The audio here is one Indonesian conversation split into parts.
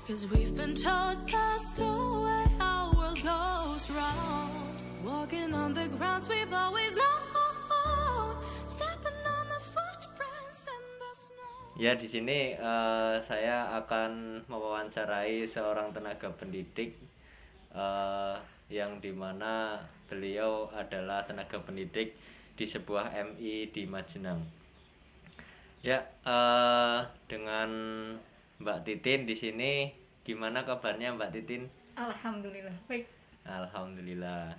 'Cause we've been told that's the way our world goes round. Walking on the grounds we've always known, stepping on the footprints in the snow. Ya, di sini saya akan mewawancarai seorang tenaga pendidik yang dimana beliau adalah tenaga pendidik di sebuah MI di Majenang. Ya, dengan Mbak Titin di sini, gimana kabarnya Mbak Titin? Alhamdulillah baik. Alhamdulillah.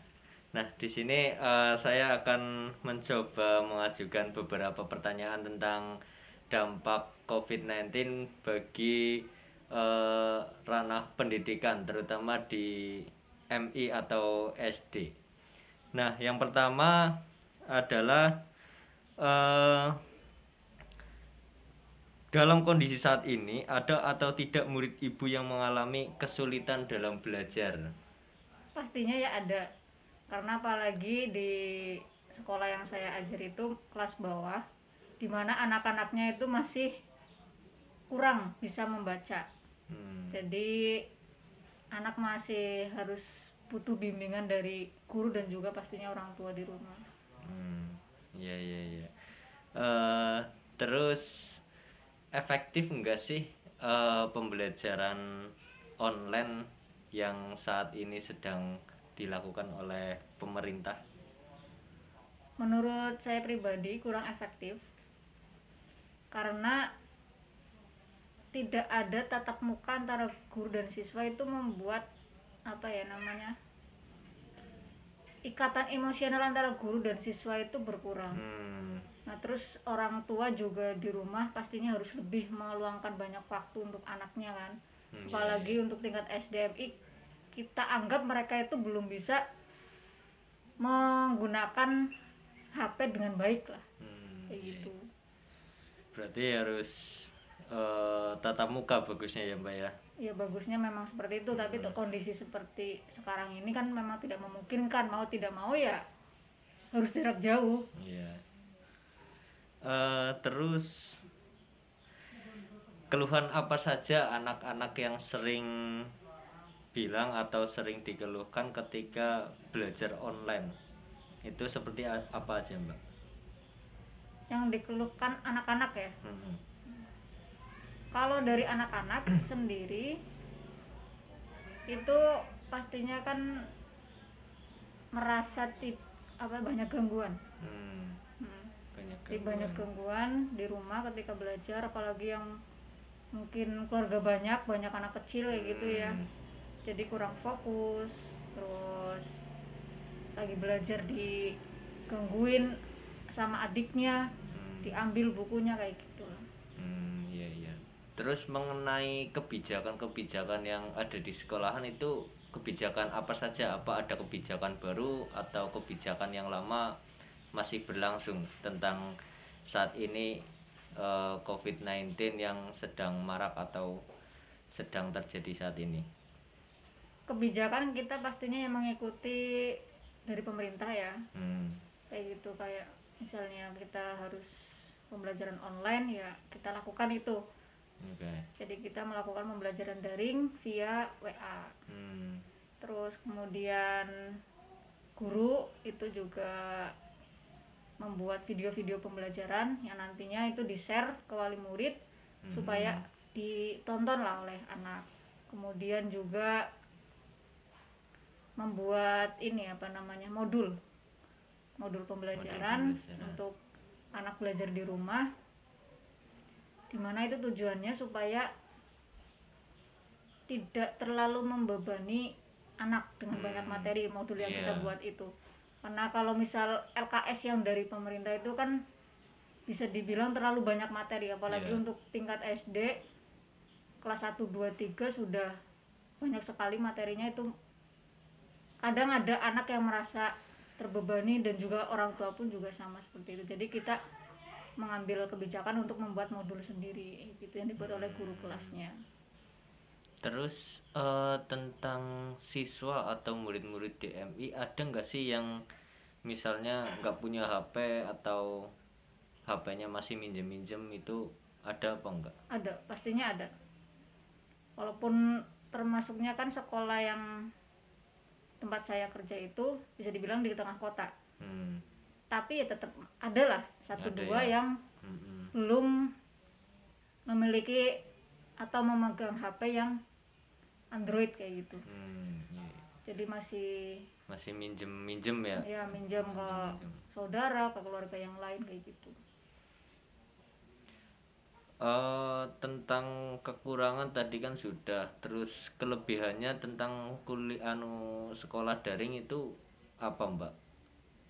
Nah, di sini saya akan mencoba mengajukan beberapa pertanyaan tentang dampak COVID-19 bagi ranah pendidikan, terutama di MI atau SD. Nah, yang pertama adalah dalam kondisi saat ini, ada atau tidak murid ibu yang mengalami kesulitan dalam belajar? Pastinya ya ada, karena apalagi di sekolah yang saya ajar itu kelas bawah, dimana anak-anaknya itu masih kurang bisa membaca. Jadi anak masih harus butuh bimbingan dari guru dan juga pastinya orang tua di rumah. Iya. Terus efektif enggak sih pembelajaran online yang saat ini sedang dilakukan oleh pemerintah? Menurut saya pribadi kurang efektif, karena tidak ada tatap muka antara guru dan siswa, itu membuat ikatan emosional antara guru dan siswa itu berkurang. Nah, terus orang tua juga di rumah pastinya harus lebih meluangkan banyak waktu untuk anaknya kan. Apalagi untuk tingkat SDMI, kita anggap mereka itu belum bisa menggunakan HP dengan baik lah. Kayak gitu. Berarti harus tatap muka bagusnya ya Mbak ya? Ya bagusnya memang seperti itu, tapi kondisi seperti sekarang ini kan memang tidak memungkinkan, mau tidak mau ya harus jarak jauh. Iya. Terus keluhan apa saja anak-anak yang sering bilang atau sering dikeluhkan ketika belajar online? Itu seperti apa aja Mbak? Yang dikeluhkan anak-anak ya? Kalau dari anak-anak sendiri itu pastinya kan merasa banyak gangguan. Banyak gangguan di rumah ketika belajar, apalagi yang mungkin keluarga banyak anak kecil kayak gitu ya. Jadi kurang fokus, terus lagi belajar digangguin sama adiknya, diambil bukunya kayak gitu. Iya. Terus mengenai kebijakan-kebijakan yang ada di sekolahan itu, kebijakan apa saja? Apa ada kebijakan baru atau kebijakan yang lama masih berlangsung tentang saat ini COVID-19 yang sedang marak atau sedang terjadi saat ini? Kebijakan kita pastinya yang mengikuti dari pemerintah ya. Kayak gitu, kayak misalnya kita harus pembelajaran online ya kita lakukan itu. Jadi kita melakukan pembelajaran daring via WA. Terus kemudian guru itu juga membuat video-video pembelajaran yang nantinya itu di-share ke wali murid supaya ditonton lah oleh anak. Kemudian juga membuat modul pembelajaran untuk anak belajar di rumah, dimana itu tujuannya supaya tidak terlalu membebani anak dengan banyak materi modul yang kita buat itu. Karena kalau misal LKS yang dari pemerintah itu kan bisa dibilang terlalu banyak materi, apalagi untuk tingkat SD kelas 1, 2, 3 sudah banyak sekali materinya. Itu kadang ada anak yang merasa terbebani dan juga orang tua pun juga sama seperti itu. Jadi kita mengambil kebijakan untuk membuat modul sendiri gitu yang dibuat oleh guru kelasnya. Terus tentang siswa atau murid-murid DMI, ada nggak sih yang misalnya nggak punya HP atau HP-nya masih minjem-minjem, itu ada apa enggak? Ada, pastinya ada. walaupun termasuknya kan sekolah yang tempat saya kerja itu bisa dibilang di tengah kota, tapi ya tetap ada lah satu dua ya. yang belum memiliki atau memegang HP yang Android kayak gitu. Jadi masih minjem ya. Ya minjem ke saudara, ke keluarga yang lain kayak gitu. Tentang kekurangan tadi kan sudah, terus kelebihannya tentang sekolah daring itu apa Mbak?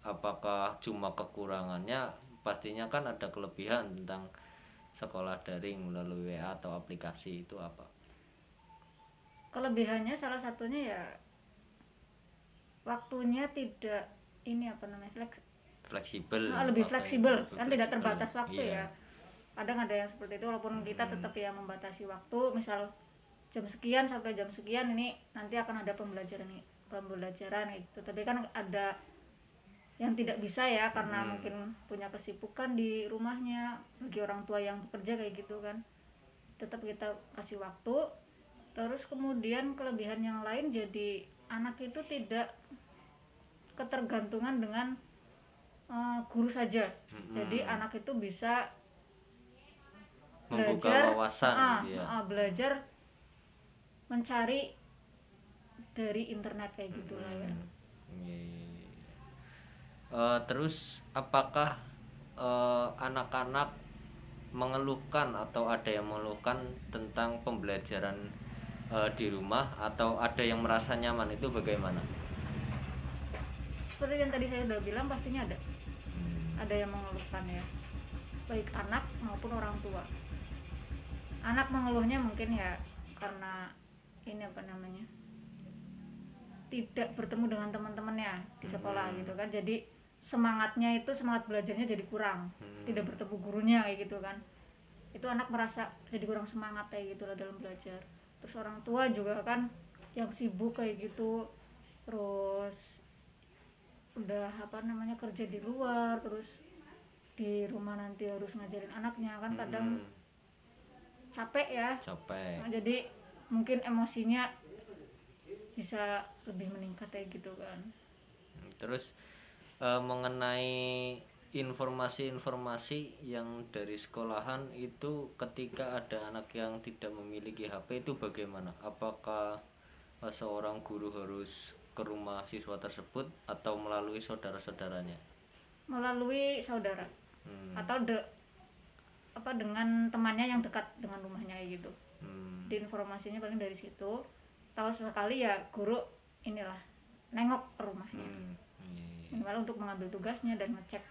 Apakah cuma kekurangannya? Pastinya kan ada kelebihan tentang sekolah daring melalui WA atau aplikasi, itu apa? Kelebihannya salah satunya ya waktunya tidak fleksibel. Lebih fleksibel kan, tidak terbatas waktu. Iya. Ya kadang ada yang seperti itu, walaupun kita tetap yang membatasi waktu, misal jam sekian sampai jam sekian ini nanti akan ada pembelajaran gitu, tapi kan ada yang tidak bisa ya karena mungkin punya kesibukan di rumahnya, bagi orang tua yang bekerja kayak gitu kan, tetap kita kasih waktu. Terus kemudian kelebihan yang lain, jadi anak itu tidak ketergantungan dengan guru saja. Jadi anak itu bisa membuka belajar, wawasan belajar mencari dari internet kayak gitulah ya. Terus apakah anak-anak mengeluhkan atau ada yang mengeluhkan tentang pembelajaran di rumah, atau ada yang merasa nyaman, itu bagaimana? Seperti yang tadi saya udah bilang, pastinya ada yang mengeluhkan ya, baik anak maupun orang tua. Anak mengeluhnya mungkin ya karena tidak bertemu dengan teman-temannya di sekolah gitu kan, jadi semangat belajarnya jadi kurang, tidak bertemu gurunya kayak gitu kan, itu anak merasa jadi kurang semangat kayak gitu lah dalam belajar. Terus orang tua juga kan yang sibuk kayak gitu, terus udah kerja di luar, terus di rumah nanti harus ngajarin anaknya kan, kadang capek ya. Nah, jadi mungkin emosinya bisa lebih meningkat kayak gitu kan. Terus mengenai informasi-informasi yang dari sekolahan itu, ketika ada anak yang tidak memiliki HP itu bagaimana? Apakah seorang guru harus ke rumah siswa tersebut atau melalui saudara-saudaranya? Melalui saudara atau dengan temannya yang dekat dengan rumahnya kayak gitu. Di informasinya paling dari situ. Tahu sekali ya guru nengok ke rumahnya, minimal untuk mengambil tugasnya dan ngecek